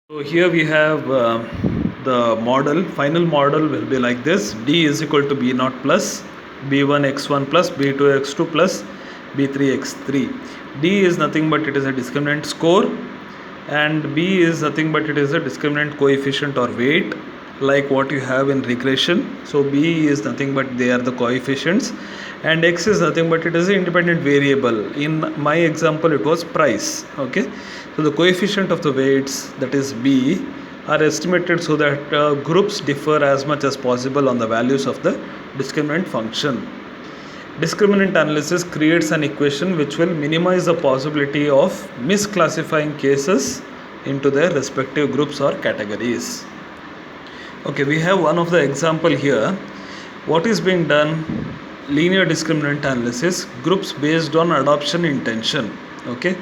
So here we have the model. Final model will be like this: D is equal to B naught plus B1 x1 plus B2 x2 plus B3 x3. D is nothing but it is a discriminant score, and B is nothing but it is a discriminant coefficient or weight, like what you have in regression. So B is nothing but they are the coefficients, and X is nothing but it is an independent variable. In my example it was price. Okay, so the coefficient of the weights, that is B, are estimated so that groups differ as much as possible on the values of the discriminant function. Discriminant analysis creates an equation which will minimize the possibility of misclassifying cases into their respective groups or categories. Okay, we have one of the example here. What is being done? Linear discriminant analysis, groups based on adoption intention. Okay,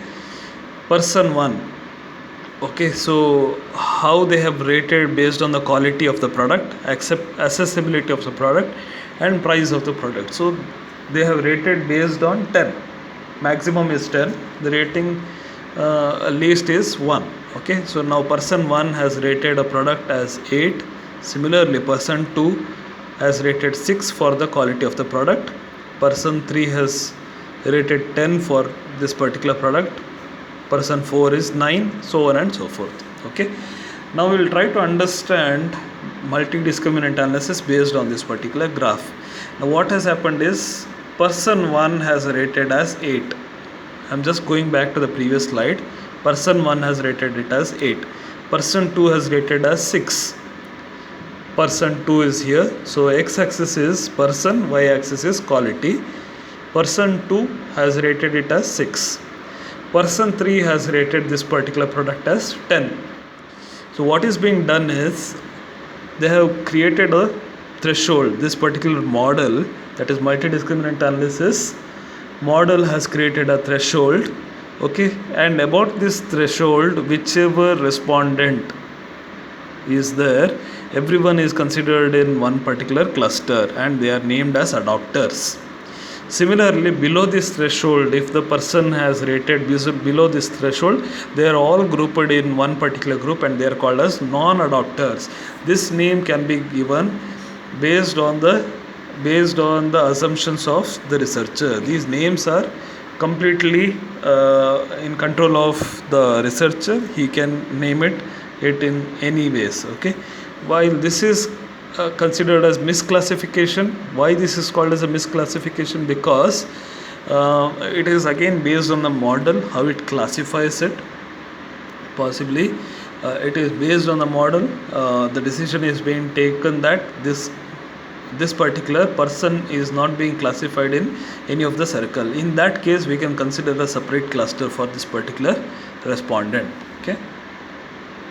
person 1. Okay, so how they have rated based on the quality of the product, accessibility of the product, and price of the product. So they have rated based on 10. Maximum is 10. The rating least is 1. Okay, so now person 1 has rated a product as 8. Similarly, person 2 has rated 6 for the quality of the product. Person 3 has rated 10 for this particular product. Person 4 is 9, so on and so forth. Okay, now we will try to understand multi-discriminant analysis based on this particular graph. Now what has happened is person 1 has rated as 8. I'm just going back to the previous slide. Person 1 has rated it as 8. Person 2 has rated as 6. Person 2 is here. So x-axis is person, y-axis is quality. Person 2 has rated it as 6. Person 3 has rated this particular product as 10. So what is being done is they have created a threshold. This particular model, that is multi-discriminant analysis model, has created a threshold. Okay, and about this threshold, whichever respondent is there, everyone is considered in one particular cluster and they are named as adopters. Similarly, below this threshold, if the person has rated below this threshold, they are all grouped in one particular group and they are called as non-adopters. This name can be given based on the assumptions of the researcher. These names are completely in control of the researcher. He can name it in any ways. Okay, while this is considered as misclassification. Why this is called as a misclassification? Because it is again based on the model, how it classifies it. Possibly it is based on the model. The decision is being taken that this particular person is not being classified in any of the circle. In that case, we can consider a separate cluster for this particular respondent. Okay.